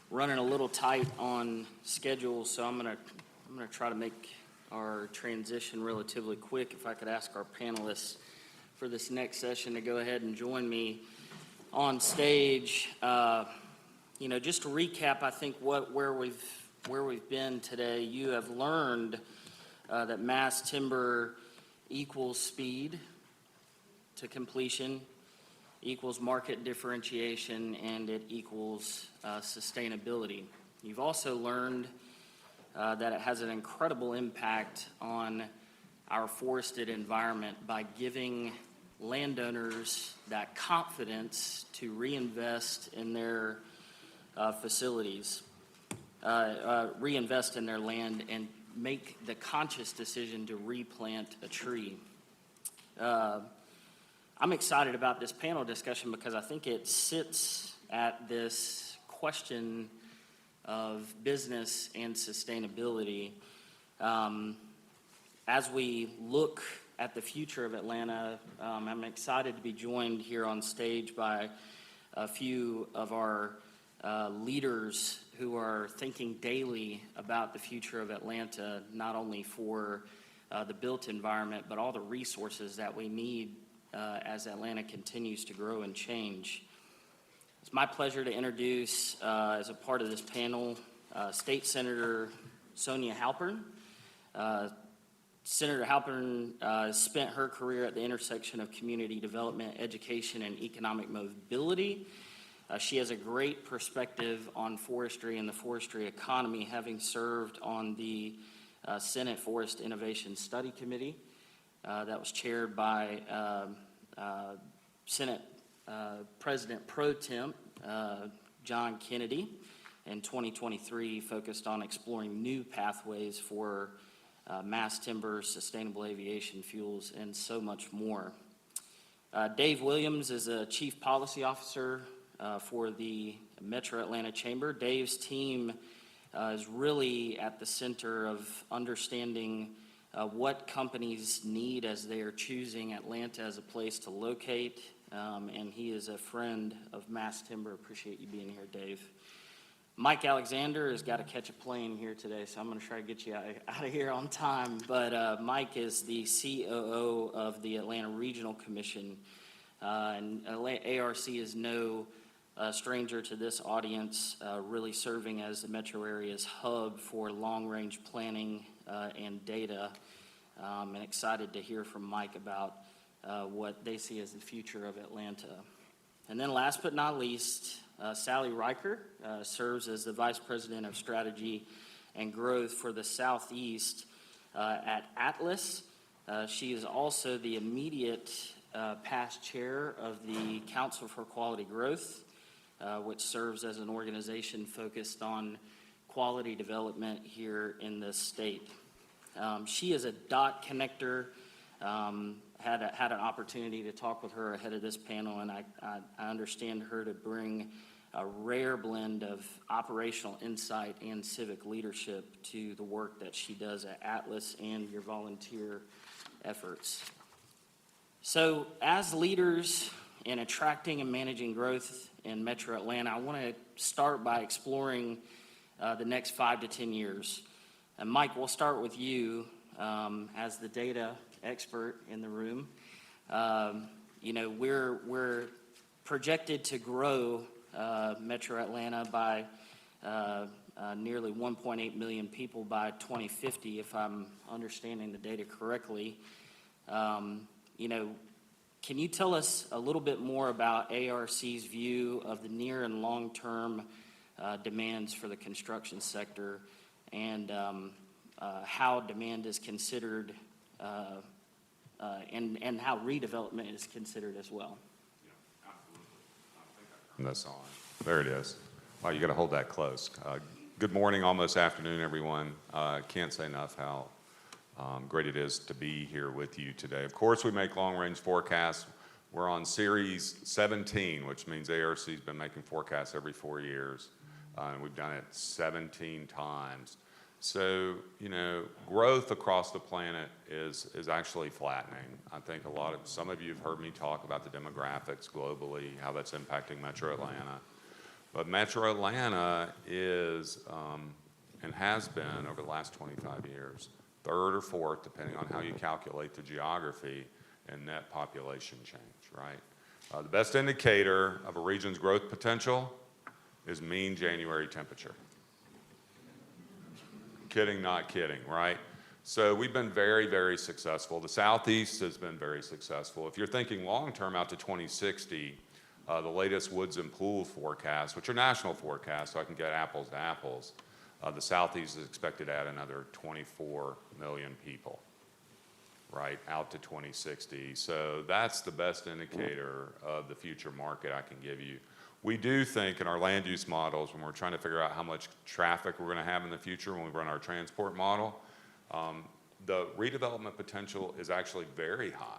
running a little tight on schedule, so I'm gonna try to make our transition relatively quick. If I could ask our panelists for this next session to go ahead and join me on stage. Just to recap, I think where we've been today, you have learned that mass timber equals speed to completion, equals market differentiation, and it equals sustainability. You've also learned that it has an incredible impact on our forested environment by giving landowners that confidence to reinvest in their facilities, reinvest in their land, and make the conscious decision to replant a tree. I'm excited about this panel discussion because I think it sits at this question of business and sustainability. As we look at the future of Atlanta, I'm excited to be joined here on stage by a few of our leaders who are thinking daily about the future of Atlanta, not only for the built environment, but all the resources that we need as Atlanta continues to grow and change. It's my pleasure to introduce, as a part of this panel, State Senator Sonya Halpern. Senator Halpern spent her career at the intersection of community development, education, and economic mobility. She has a great perspective on forestry and the forestry economy, having served on the Senate Forest Innovation Study Committee that was chaired by Senate President Pro Tem John Kennedy. In 2023, focused on exploring new pathways for mass timber, sustainable aviation fuels, and so much more. Dave Williams is a Chief Policy Officer for the Metro Atlanta Chamber. Dave's team is really at the center of understanding what companies need as they are choosing Atlanta as a place to locate, and he is a friend of mass timber. Appreciate you being here, Dave. Mike Alexander has got to catch a plane here today, so I'm going to try to get you out of here on time. But Mike is the COO of the Atlanta Regional Commission, and ARC is no stranger to this audience, really serving as the metro area's hub for long-range planning and data. And excited to hear from Mike about what they see as the future of Atlanta. And then last but not least, Sally Riker serves as the Vice President of Strategy and Growth for the Southeast at Atlas. She is also the immediate past chair of the Council for Quality Growth, which serves as an organization focused on quality development here in the state. She is a dot connector. Had an opportunity to talk with her ahead of this panel, and I understand her to bring a rare blend of operational insight and civic leadership to the work that she does at Atlas and your volunteer efforts. So as leaders in attracting and managing growth in Metro Atlanta, I want to start by exploring the next 5 to 10 years. And Mike, we'll start with you as the data expert in the room. We're projected to grow Metro Atlanta by nearly 1.8 million people by 2050, if I'm understanding the data correctly. Can you tell us a little bit more about ARC's view of the near and long-term demands for the construction sector and how demand is considered and how redevelopment is considered as well? Yeah, absolutely. I think I turned this on. There it is. Wow, you got to hold that close. Good morning, almost afternoon, everyone. Can't say enough how great it is to be here with you today. Of course, we make long-range forecasts. We're on Series 17, which means ARC's been making forecasts every 4 years. And we've done it 17 times. So, growth across the planet is actually flattening. I think some of you have heard me talk about the demographics globally, how that's impacting Metro Atlanta. But Metro Atlanta is, and has been over the last 25 years, third or fourth, depending on how you calculate the geography and net population change, right? The best indicator of a region's growth potential is mean January temperature. Kidding, not kidding, right? So we've been very, very successful. The Southeast has been very successful. If you're thinking long-term out to 2060, the latest Woods and Pool forecast, which are national forecasts, so I can get apples to apples, the Southeast is expected to add another 24 million people, right, out to 2060. So that's the best indicator of the future market I can give you. We do think in our land use models, when we're trying to figure out how much traffic we're going to have in the future when we run our transport model, the redevelopment potential is actually very high.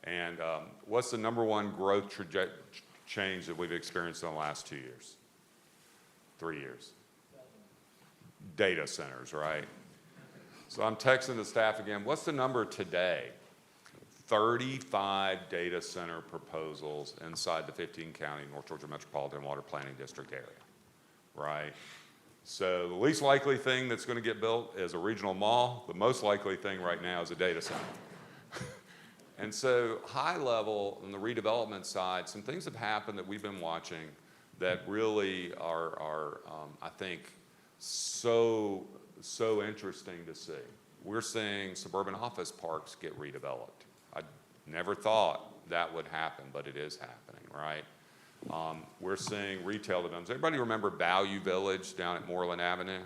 And what's the number one growth change that we've experienced in the last 2 years? 3 years? Data centers, right? So I'm texting the staff again, what's the number today? 35 data center proposals inside the 15-county North Georgia Metropolitan Water Planning District area, right? So the least likely thing that's going to get built is a regional mall. The most likely thing right now is a data center. And so high level on the redevelopment side, some things have happened that we've been watching that really are I think, so interesting to see. We're seeing suburban office parks get redeveloped. I never thought that would happen, but it is happening, right? We're seeing retail developments. Everybody remember Value Village down at Moreland Avenue?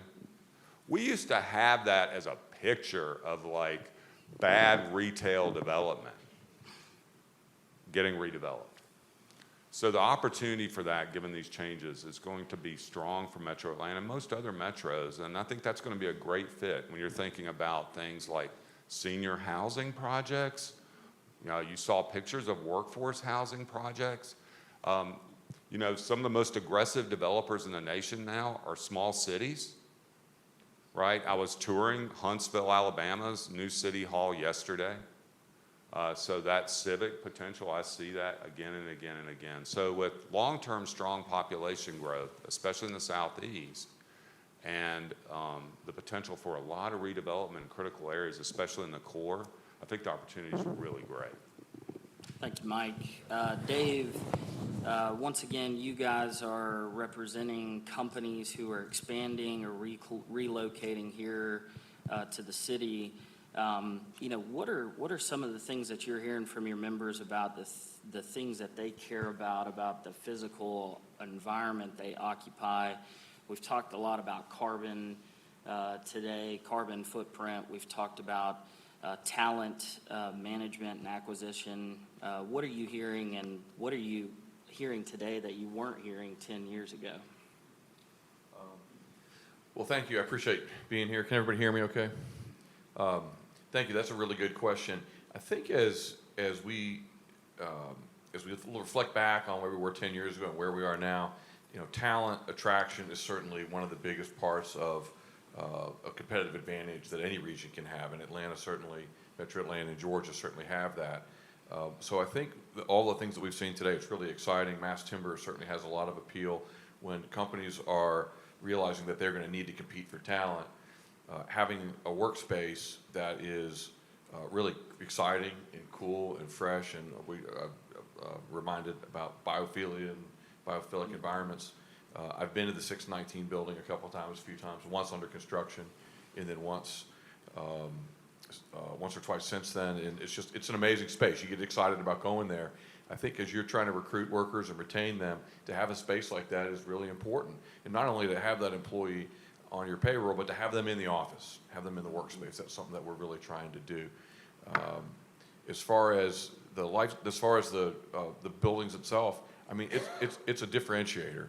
We used to have that as a picture of like bad retail development getting redeveloped. So the opportunity for that, given these changes, is going to be strong for Metro Atlanta and most other metros, and I think that's going to be a great fit when you're thinking about things like senior housing projects. You know, you saw pictures of workforce housing projects. You know, some of the most aggressive developers in the nation now are small cities, right? I was touring Huntsville, Alabama's new city hall yesterday. So that civic potential, I see that again and again and again. So with long-term strong population growth, especially in the Southeast, and the potential for a lot of redevelopment in critical areas, especially in the core, I think the opportunities are really great. Thank you, Mike. Dave, once again, you guys are representing companies who are expanding or relocating here to the city. You know, what are some of the things that you're hearing from your members about the things that they care about the physical environment they occupy? We've talked a lot about carbon today, carbon footprint. We've talked about talent management and acquisition. What are you hearing, and what are you hearing today that you weren't hearing 10 years ago? Well, thank you. I appreciate being here. Can everybody hear me okay? Thank you. That's a really good question. I think as we reflect back on where we were 10 years ago and where we are now, you know, talent attraction is certainly one of the biggest parts of a competitive advantage that any region can have, and Atlanta certainly, Metro Atlanta and Georgia certainly have that. So I think all the things that we've seen today, it's really exciting. Mass timber certainly has a lot of appeal when companies are realizing that they're going to need to compete for talent. Having a workspace that is really exciting and cool and fresh, and we reminded about biophilia and biophilic environments. I've been to the 619 building a couple of times, a few times, once under construction, and then once or twice since then. And it's an amazing space. You get excited about going there. I think as you're trying to recruit workers and retain them, to have a space like that is really important. And not only to have that employee on your payroll, but to have them in the office, have them in the workspace. That's something that we're really trying to do. As far as the buildings itself, I mean, it's a differentiator,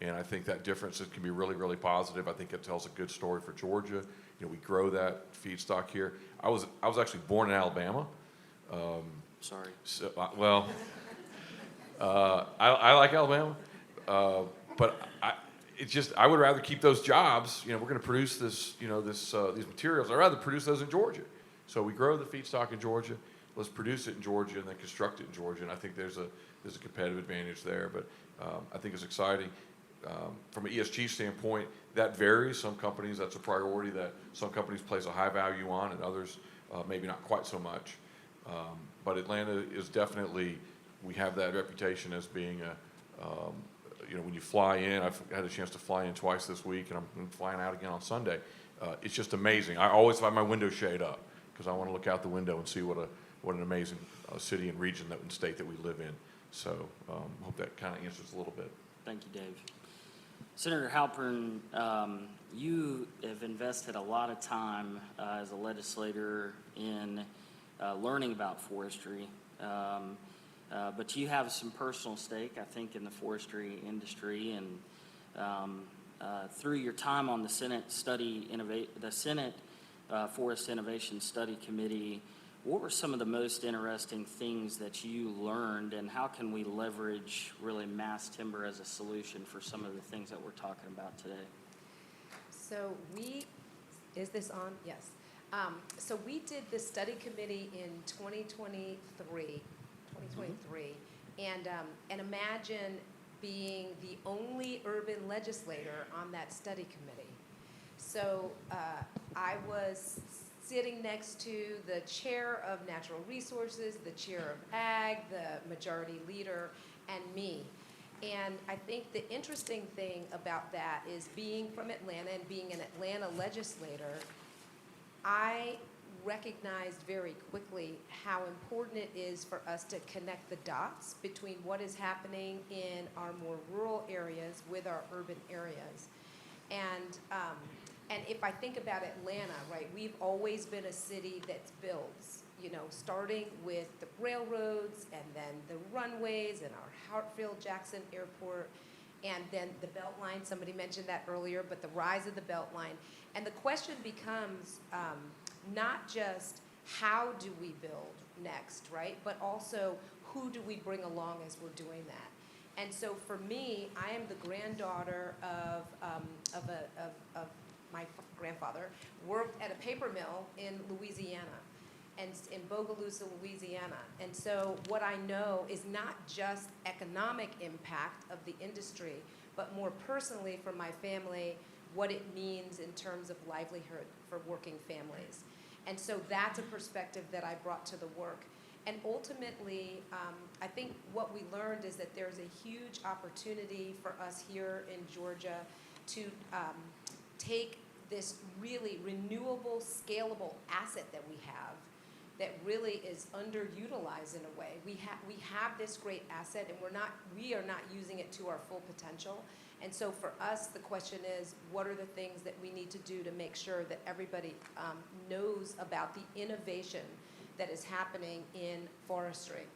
and I think that difference can be really, really positive. I think it tells a good story for Georgia. You know, we grow that feedstock here. I was actually born in Alabama. Sorry. So, well, I like Alabama, but I would rather keep those jobs. You know, we're going to produce these materials. I'd rather produce those in Georgia. So we grow the feedstock in Georgia. Let's produce it in Georgia and then construct it in Georgia. And I think there's a competitive advantage there. But I think it's exciting. from an ESG standpoint, that varies. Some companies, that's a priority that some companies place a high value on, and others maybe not quite so much. But Atlanta is definitely, we have that reputation as being when you fly in, I've had a chance to fly in twice this week, and I'm flying out again on Sunday. It's just amazing. I always have my window shade up because I want to look out the window and see what an amazing city and region and state that we live in. So hope that kind of answers a little bit. Thank you, Dave. Senator Halpern, you have invested a lot of time as a legislator in learning about forestry, but you have some personal stake, I think, in the forestry industry, and through your time on the Senate Forest Innovation Study Committee, what were some of the most interesting things that you learned, and how can we leverage really mass timber as a solution for some of the things that we're talking about today? So is this on? Yes. So we did the study committee in 2023, and imagine being the only urban legislator on that study committee. So I was sitting next to the chair of natural resources, the chair of ag, the majority leader, and me. And I think the interesting thing about that is being from Atlanta and being an Atlanta legislator, I recognized very quickly how important it is for us to connect the dots between what is happening in our more rural areas with our urban areas. And if I think about Atlanta, right, we've always been a city that builds, starting with the railroads and then the runways and our Hartsfield-Jackson Airport, and then the Beltline. Somebody mentioned that earlier, but the rise of the Beltline. And the question becomes not just how do we build next, right, but also who do we bring along as we're doing that. And so for me, I am the granddaughter of my grandfather, worked at a paper mill in Louisiana, and in Bogalusa, Louisiana. And so what I know is not just economic impact of the industry, but more personally for my family, what it means in terms of livelihood for working families. And so that's a perspective that I brought to the work. And ultimately, I think what we learned is that there's a huge opportunity for us here in Georgia to take this really renewable, scalable asset that we have that really is underutilized in a way. We have this great asset, and we are not using it to our full potential. And so for us, the question is, what are the things that we need to do to make sure that everybody knows about the innovation that is happening in forestry,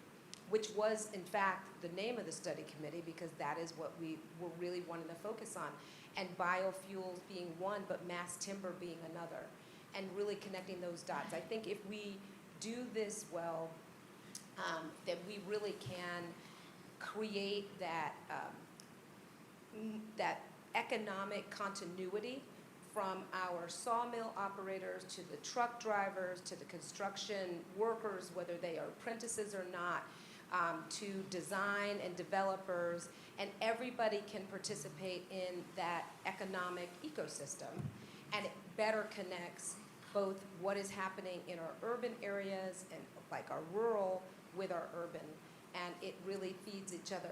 which was, in fact, the name of the study committee, because that is what we were really wanting to focus on. And biofuels being one, but mass timber being another, and really connecting those dots. I think if we do this well, that we really can create that that economic continuity from our sawmill operators to the truck drivers to the construction workers, whether they are apprentices or not, to design and developers, and everybody can participate in that economic ecosystem. And it better connects both what is happening in our urban areas and like our rural with our urban, and it really feeds each other.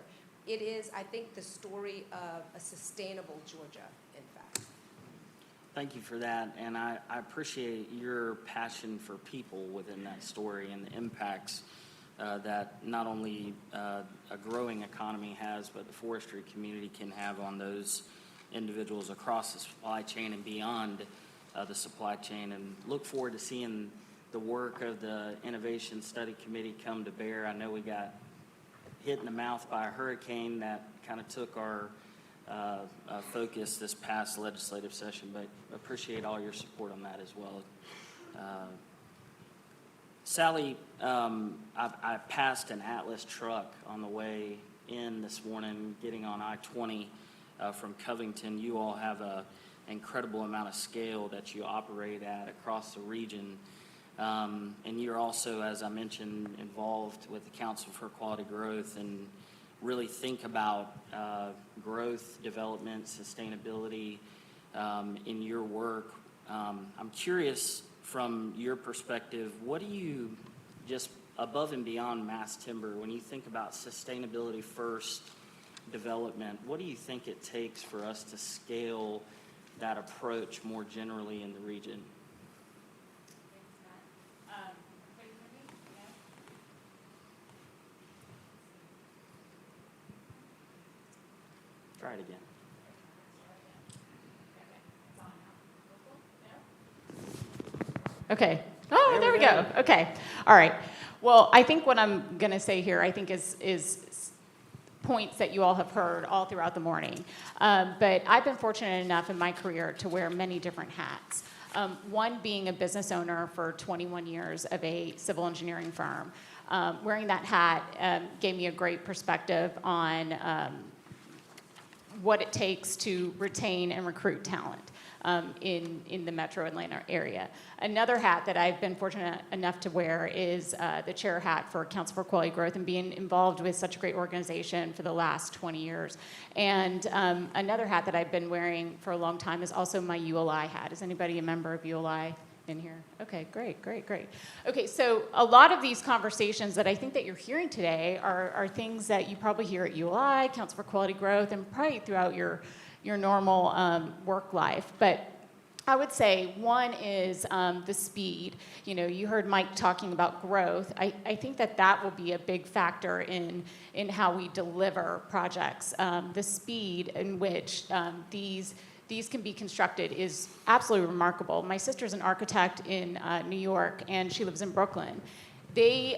It is, I think, the story of a sustainable Georgia, in fact. Thank you for that, and I appreciate your passion for people within that story and the impacts that not only a growing economy has, but the forestry community can have on those individuals across the supply chain and beyond the supply chain. And look forward to seeing the work of the Innovation Study Committee come to bear. I know we got hit in the mouth by a hurricane that kind of took our focus this past legislative session, but appreciate all your support on that as well. Sally, I passed an Atlas truck on the way in this morning, getting on I-20 from Covington. You all have an incredible amount of scale that you operate at across the region. And you're also, as I mentioned, involved with the Council for Quality Growth and really think about growth, development, sustainability in your work. I'm curious from your perspective, what do you, just above and beyond mass timber, when you think about sustainability first development, what do you think it takes for us to scale that approach more generally in the region? Try it again. Okay. Oh, there we go. Okay. All right. Well, I think what I'm going to say here, I think is points that you all have heard all throughout the morning. But I've been fortunate enough in my career to wear many different hats. One being a business owner for 21 years of a civil engineering firm. Wearing that hat gave me a great perspective on what it takes to retain and recruit talent in the metro Atlanta area. Another hat that I've been fortunate enough to wear is the chair hat for Council for Quality Growth and being involved with such a great organization for the last 20 years. And another hat that I've been wearing for a long time is also my ULI hat. Is anybody a member of ULI in here? Okay, great. Okay, so a lot of these conversations that I think that you're hearing today are things that you probably hear at ULI, Council for Quality Growth, and probably throughout your normal work life. But I would say one is the speed. You know, you heard Mike talking about growth. I think that will be a big factor in how we deliver projects. The speed in which these can be constructed is absolutely remarkable. My sister's an architect in New York, and she lives in Brooklyn. They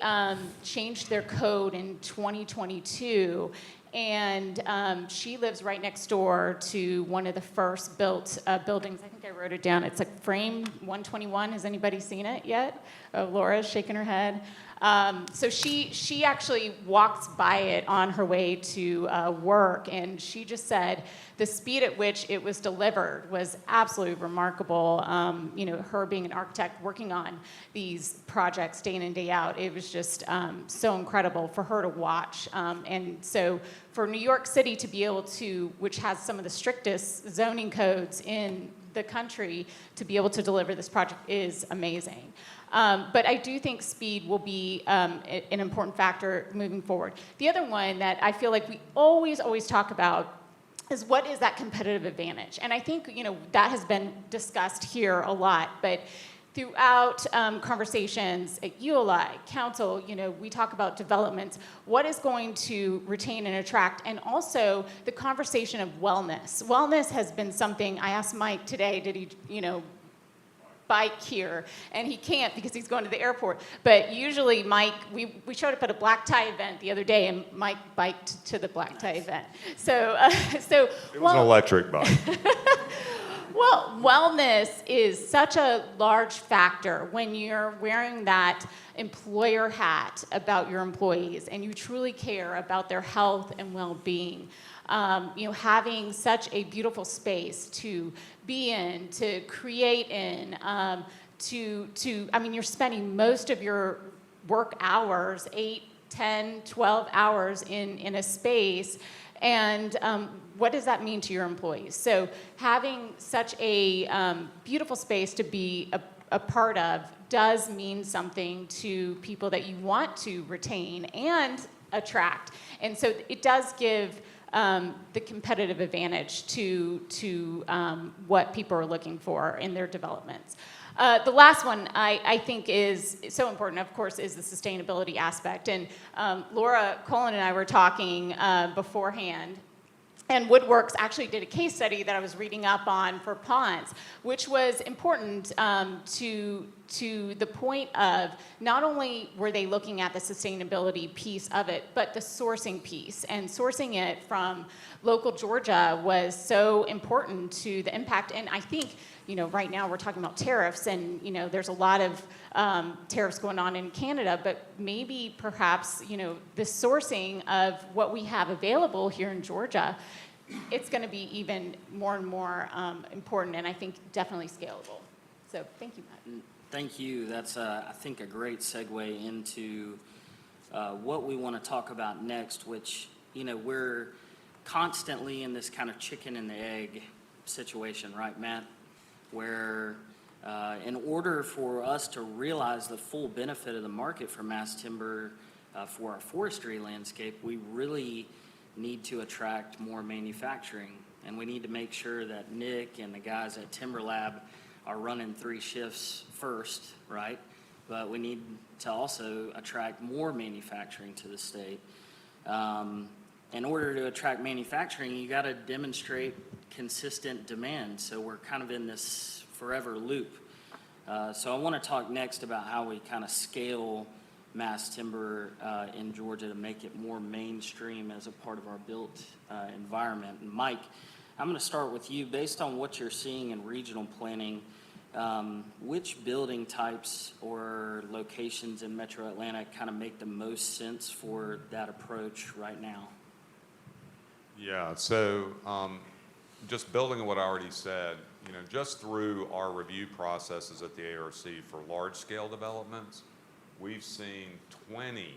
changed their code in 2022, and she lives right next door to one of the first built buildings. I think I wrote it down. It's like Frame 121. Has anybody seen it yet? Oh, Laura's shaking her head. So she actually walked by it on her way to work, and she just said the speed at which it was delivered was absolutely remarkable. You know, her being an architect working on these projects day in and day out, it was just so incredible for her to watch. And so for New York City to be able to, which has some of the strictest zoning codes in the country, to be able to deliver this project is amazing. But I do think speed will be an important factor moving forward. The other one that I feel like we always talk about is what is that competitive advantage? And I think, you know, that has been discussed here a lot, but throughout conversations at ULI, council, you know, we talk about developments, what is going to retain and attract, and also the conversation of wellness. Wellness has been something, I asked Mike today, did he, you know, bike here, and he can't because he's going to the airport. But usually Mike, we showed up at a black tie event the other day, and Mike biked to the black tie event. So It was an electric bike. Well, wellness is such a large factor when you're wearing that employer hat about your employees and you truly care about their health and well-being. You know, having such a beautiful space to be in, to create in, I mean, you're spending most of your work hours, 8, 10, 12 hours in a space, and what does that mean to your employees? So having such a beautiful space to be a part of does mean something to people that you want to retain and attract. And so it does give the competitive advantage to what people are looking for in their developments. The last one I think is so important, of course, is the sustainability aspect. And Laura Colin and I were talking beforehand, and Woodworks actually did a case study that I was reading up on for ponds, which was important to the point of not only were they looking at the sustainability piece of it, but the sourcing piece. And sourcing it from local Georgia was so important to the impact. And I think, you know, right now we're talking about tariffs, and, you know, there's a lot of tariffs going on in Canada, but maybe perhaps, you know, the sourcing of what we have available here in Georgia, it's going to be even more and more important, and I think definitely scalable. So thank you, Matt. Thank you. That's, I think, a great segue into what we want to talk about next, which we're constantly in this kind of chicken and the egg situation, right, Matt? Where in order for us to realize the full benefit of the market for mass timber for our forestry landscape, we really need to attract more manufacturing. And we need to make sure that Nick and the guys at Timber Lab are running 3 shifts first, right? But we need to also attract more manufacturing to the state. In order to attract manufacturing, you got to demonstrate consistent demand. So we're kind of in this forever loop. So I want to talk next about how we kind of scale mass timber in Georgia to make it more mainstream as a part of our built environment. And Mike, I'm going to start with you. Based on what you're seeing in regional planning, which building types or locations in Metro Atlanta kind of make the most sense for that approach right now? Yeah, so just building on what I already said, just through our review processes at the ARC for large-scale developments, we've seen 20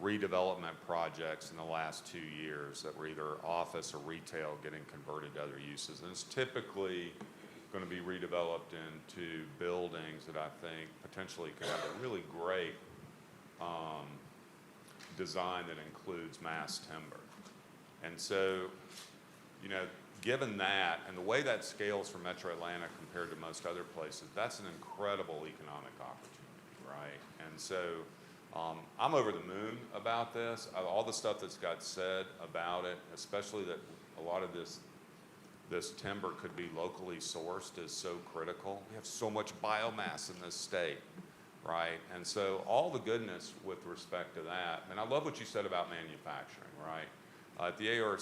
redevelopment projects in the last 2 years that were either office or retail getting converted to other uses. And it's typically going to be redeveloped into buildings that I think potentially could have a really great design that includes mass timber. And so, given that and the way that scales for Metro Atlanta compared to most other places, that's an incredible economic opportunity, right? And so I'm over the moon about this. All the stuff that's got said about it, especially that a lot of this timber could be locally sourced, is so critical. We have so much biomass in this state, right? And so all the goodness with respect to that, and I love what you said about manufacturing, right? At the ARC,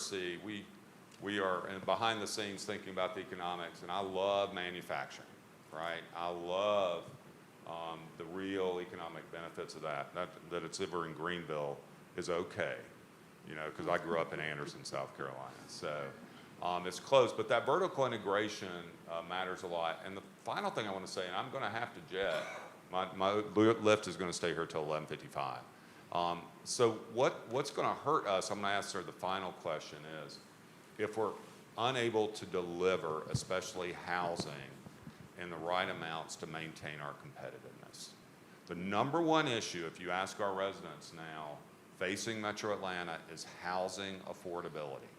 we are behind the scenes thinking about the economics, and I love manufacturing, right? I love the real economic benefits of that it's over in Greenville is okay, because I grew up in Anderson, South Carolina. So it's close, but that vertical integration matters a lot. And the final thing I want to say, and I'm going to have to jet, my lift is going to stay here till 11:55. So what's going to hurt us, I'm going to answer the final question, is if we're unable to deliver, especially housing, in the right amounts to maintain our competitiveness. The number one issue, if you ask our residents now, facing Metro Atlanta is housing affordability.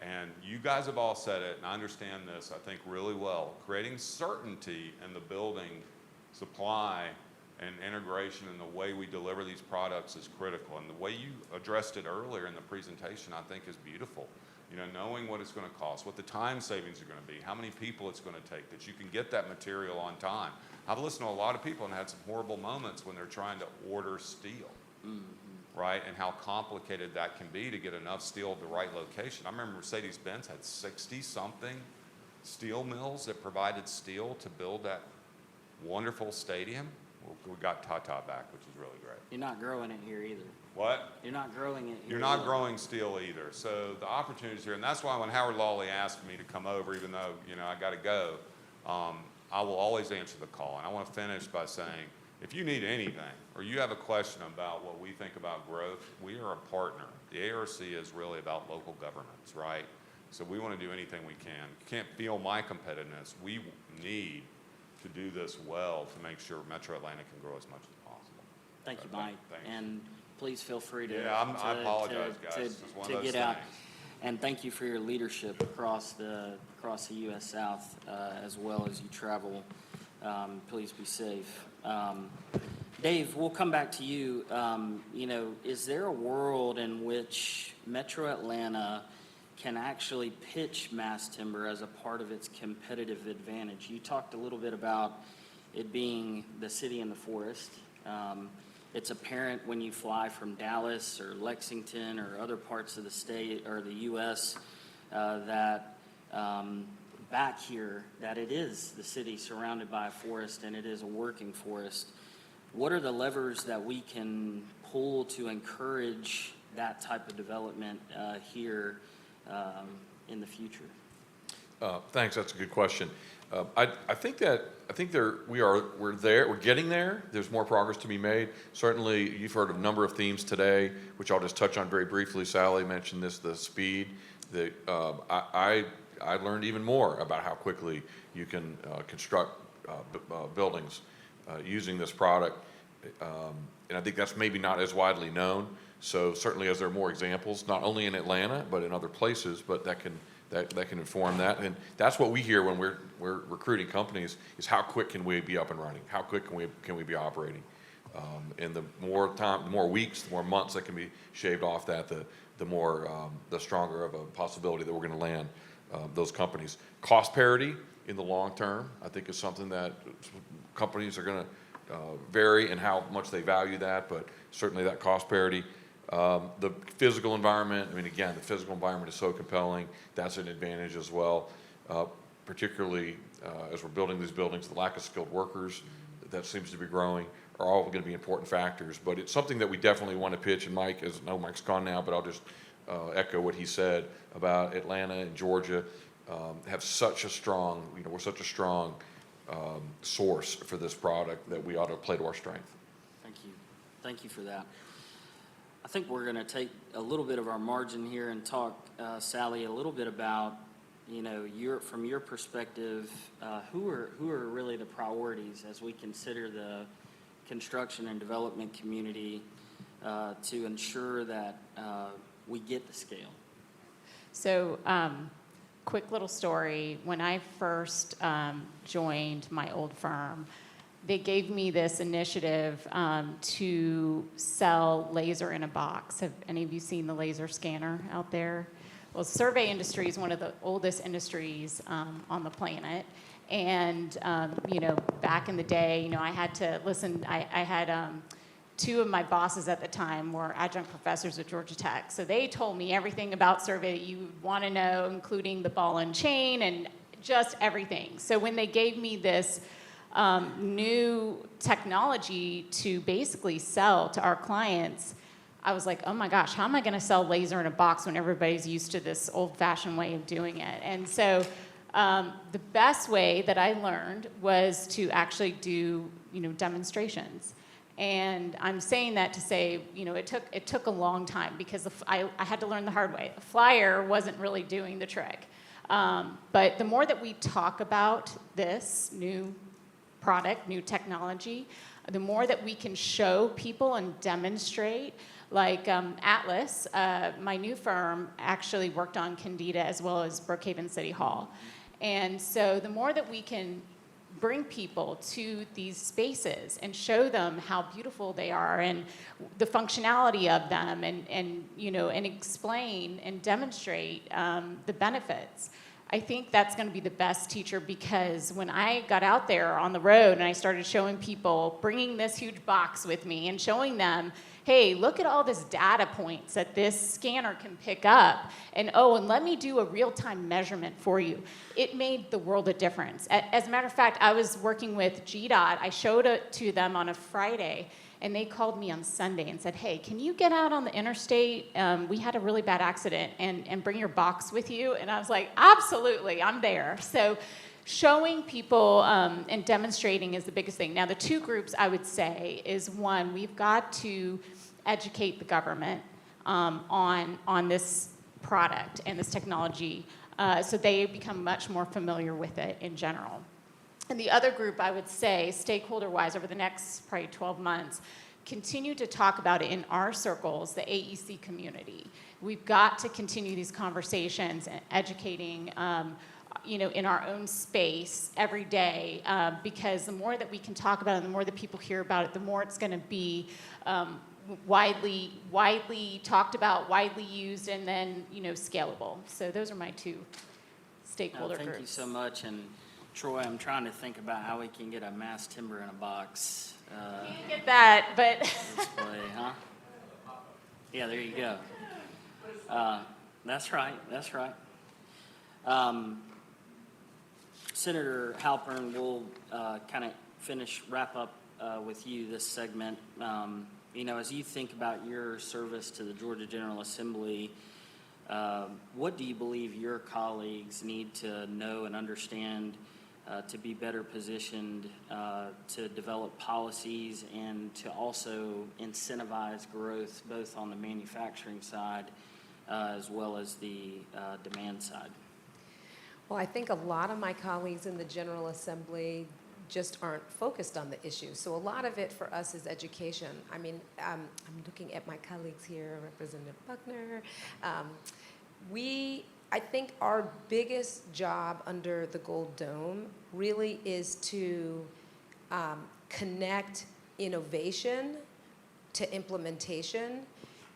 And you guys have all said it, and I understand this, I think, really well. Creating certainty in the building supply and integration in the way we deliver these products is critical. And the way you addressed it earlier in the presentation, I think, is beautiful. Knowing what it's going to cost, what the time savings are going to be, how many people it's going to take, that you can get that material on time. I've listened to a lot of people and had some horrible moments when they're trying to order steel, right? And how complicated that can be to get enough steel at the right location. I remember Mercedes-Benz had 60-something steel mills that provided steel to build that wonderful stadium. We got Tata back, which is really great. You're not growing it here either. What? You're not growing it here. You're not growing steel either. So the opportunities here, and that's why when Howard Lawley asked me to come over, even though, I got to go, I will always answer the call. And I want to finish by saying, if you need anything or you have a question about what we think about growth, we are a partner. The ARC is really about local governments, right? So we want to do anything we can. You can't feel my competitiveness. We need to do this well to make sure Metro Atlanta can grow as much as possible. Thank you, Mike. Thanks. And please feel free to I apologize, guys. It's one of to those get out. things. And thank you for your leadership across the U.S. South as well as you travel. Please be safe. Dave, we'll come back to you. Is there a world in which Metro Atlanta can actually pitch mass timber as a part of its competitive advantage? You talked a little bit about it being the city in the forest. It's apparent when you fly from Dallas or Lexington or other parts of the state or the U.S. That back here that it is the city surrounded by a forest and it is a working forest. What are the levers that we can pull to encourage that type of development here in the future? Thanks, that's a good question. I think we're getting there. There's more progress to be made. Certainly, you've heard a number of themes today, which I'll just touch on very briefly. Sally mentioned this, the speed. I learned even more about how quickly you can construct buildings using this product. And I think that's maybe not as widely known. So certainly as there are more examples, not only in Atlanta, but in other places, but that can inform that. And that's what we hear when we're recruiting companies, is how quick can we be up and running? How quick can we be operating? And the more time, the more weeks, the more months that can be shaved off that, the stronger of a possibility that we're going to land those companies. Cost parity in the long term, I think, is something that companies are going to vary in how much they value that, but certainly that cost parity. The physical environment, I mean, again, the physical environment is so compelling. That's an advantage as well, particularly as we're building these buildings. The lack of skilled workers that seems to be growing are all going to be important factors. But it's something that we definitely want to pitch. And Mike, Mike's gone now, but I'll just echo what he said about Atlanta and Georgia have such a strong, we're such a strong source for this product that we ought to play to our strength. Thank you for that. I think we're going to take a little bit of our margin here and talk, Sally, a little bit about, from your perspective, who are really the priorities as we consider the construction and development community to ensure that we get the scale. So, quick little story. When I first joined my old firm, they gave me this initiative to sell laser in a box. Have any of you seen the laser scanner out there? Well, survey industry is one of the oldest industries on the planet. And, back in the day, I had to listen. I had two of my bosses at the time were adjunct professors at Georgia Tech. So they told me everything about survey that you would want to know, including the ball and chain and just everything. So when they gave me this new technology to basically sell to our clients, I was like, oh my gosh, how am I going to sell laser in a box when everybody's used to this old-fashioned way of doing it? And so the best way that I learned was to actually do, demonstrations. And I'm saying that to say, it took a long time because I had to learn the hard way. The flyer wasn't really doing the trick. But the more that we talk about this new product, new technology, the more that we can show people and demonstrate, like Atlas, my new firm actually worked on Candida as well as Brookhaven City Hall. And so the more that we can bring people to these spaces and show them how beautiful they are and the functionality of them and explain and demonstrate the benefits, I think that's going to be the best teacher, because when I got out there on the road and I started showing people, bringing this huge box with me and showing them, hey, look at all this data points that this scanner can pick up, and let me do a real-time measurement for you. It made the world a difference. As a matter of fact, I was working with GDOT. I showed it to them on a Friday, and they called me on Sunday and said, hey, can you get out on the interstate? We had a really bad accident, and bring your box with you. And I was like, absolutely, I'm there. So showing people and demonstrating is the biggest thing. Now, the two groups I would say is, one, we've got to educate the government on this product and this technology so they become much more familiar with it in general. And the other group, I would say, stakeholder-wise, over the next probably 12 months, continue to talk about it in our circles, the AEC community. We've got to continue these conversations and educating, in our own space every day, because the more that we can talk about it, the more that people hear about it, the more it's going to be widely talked about, widely used, and then, scalable. So those are my two stakeholder groups. Thank you so much. And Troy, I'm trying to think about how we can get a mass timber in a box. Can't get that, but Display, huh? Yeah, there you go. That's right. Senator Halpern, we'll kind of wrap up with you this segment. As you think about your service to the Georgia General Assembly, What do you believe your colleagues need to know and understand to be better positioned to develop policies and to also incentivize growth both on the manufacturing side as well as the demand side? Well, I think a lot of my colleagues in the General Assembly just aren't focused on the issue. So a lot of it for us is education. I mean, I'm looking at my colleagues here, Representative Buckner. I think our biggest job under the Gold Dome really is to connect innovation to implementation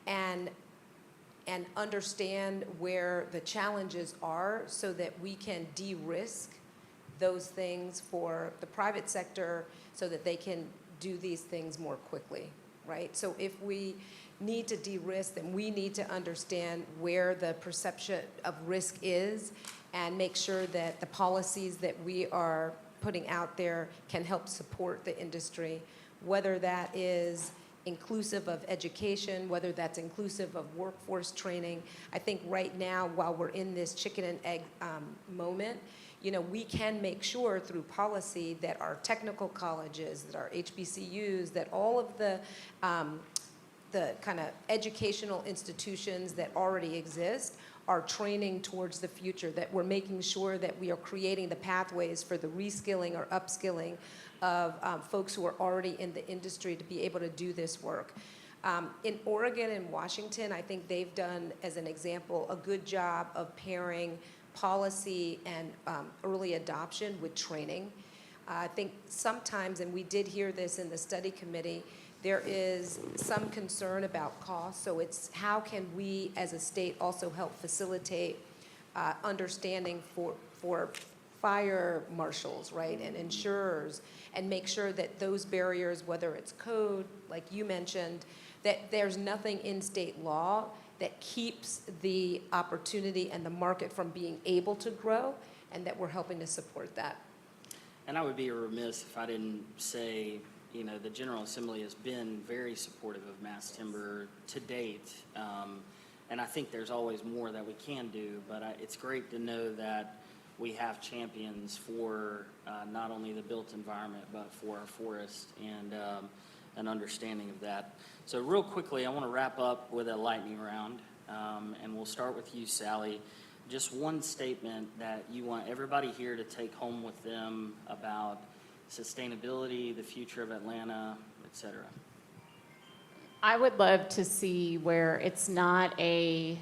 and understand where the challenges are so that we can de-risk those things for the private sector so that they can do these things more quickly, right? So if we need to de-risk, then we need to understand where the perception of risk is and make sure that the policies that we are putting out there can help support the industry, whether that is inclusive of education, whether that's inclusive of workforce training. I think right now, while we're in this chicken and egg moment, we can make sure through policy that our technical colleges, that our HBCUs, that all of the kind of educational institutions that already exist are training towards the future, that we're making sure that we are creating the pathways for the reskilling or upskilling of folks who are already in the industry to be able to do this work. In Oregon and Washington, I think they've done, as an example, a good job of pairing policy and early adoption with training. I think sometimes, and we did hear this in the study committee, there is some concern about cost, so it's how can we as a state also help facilitate understanding for fire marshals, right, and insurers, and make sure that those barriers, whether it's code, like you mentioned, that there's nothing in state law that keeps the opportunity and the market from being able to grow, and that we're helping to support that. And I would be remiss if I didn't say, the General Assembly has been very supportive of mass timber to date. And I think there's always more that we can do, but it's great to know that we have champions for not only the built environment, but for our forest and an understanding of that. So real quickly, I want to wrap up with a lightning round, and we'll start with you, Sally. Just one statement that you want everybody here to take home with them about sustainability, the future of Atlanta, et cetera. I would love to see where it's not a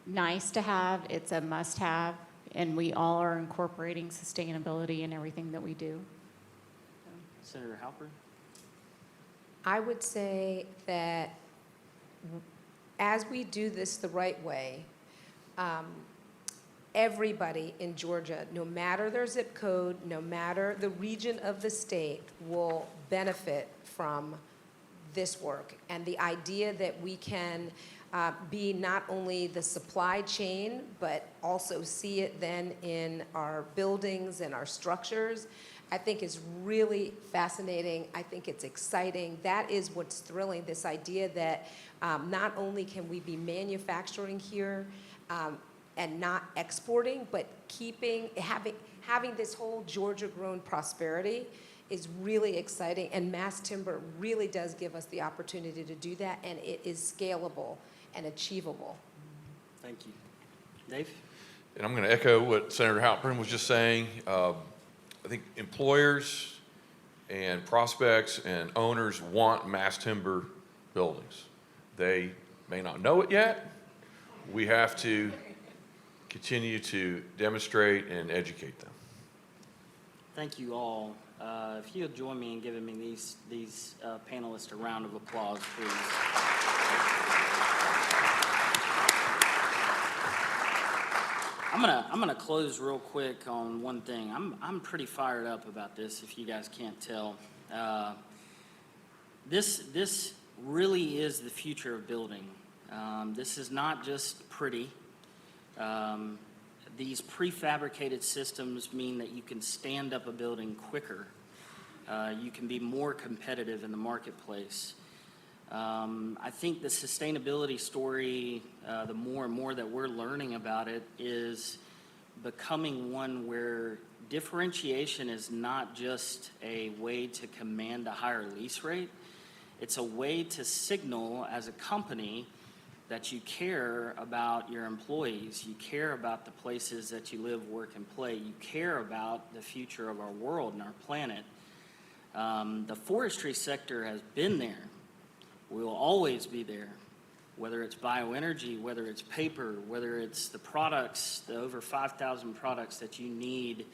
nice to have, it's a must have, and we all are incorporating sustainability in everything that we do. Senator Halpern? I would say that as we do this the right way, everybody in Georgia, no matter their zip code, no matter the region of the state, will benefit from this work. And the idea that we can be not only the supply chain, but also see it then in our buildings and our structures, I think is really fascinating. I think it's exciting. That is what's thrilling, this idea that not only can we be manufacturing here and not exporting, but having this whole Georgia-grown prosperity is really exciting, and mass timber really does give us the opportunity to do that, and it is scalable and achievable. Thank you. Dave? And I'm going to echo what Senator Halpern was just saying. I think employers and prospects and owners want mass timber buildings. They may not know it yet. We have to continue to demonstrate and educate them. Thank you all. If you'll join me in giving me these panelists a round of applause, please. I'm gonna close real quick on one thing. I'm pretty fired up about this, if you guys can't tell. This really is the future of building. This is not just pretty. These prefabricated systems mean that you can stand up a building quicker. You can be more competitive in the marketplace. I think the sustainability story, the more and more that we're learning about it, is becoming one where differentiation is not just a way to command a higher lease rate. It's a way to signal as a company that you care about your employees, you care about the places that you live, work, and play, you care about the future of our world and our planet. The forestry sector has been there. We will always be there, whether it's bioenergy, whether it's paper, whether it's the products, the over 5,000 products that you need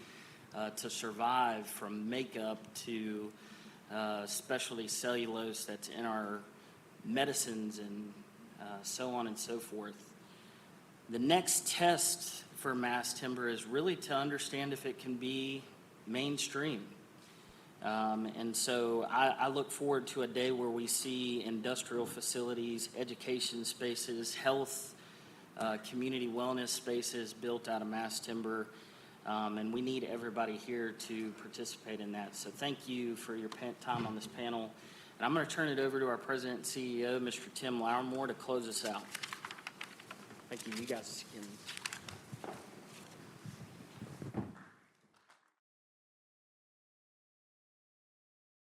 to survive, from makeup to specialty cellulose that's in our medicines and so on and so forth. The next test for mass timber is really to understand if it can be mainstream. And so I look forward to a day where we see industrial facilities, education spaces, health, community wellness spaces built out of mass timber. And we need everybody here to participate in that. So thank you for your time on this panel. And I'm going to turn it over to our President and CEO, Mr. Tim Lourimore, to close us out. Thank you. You guys can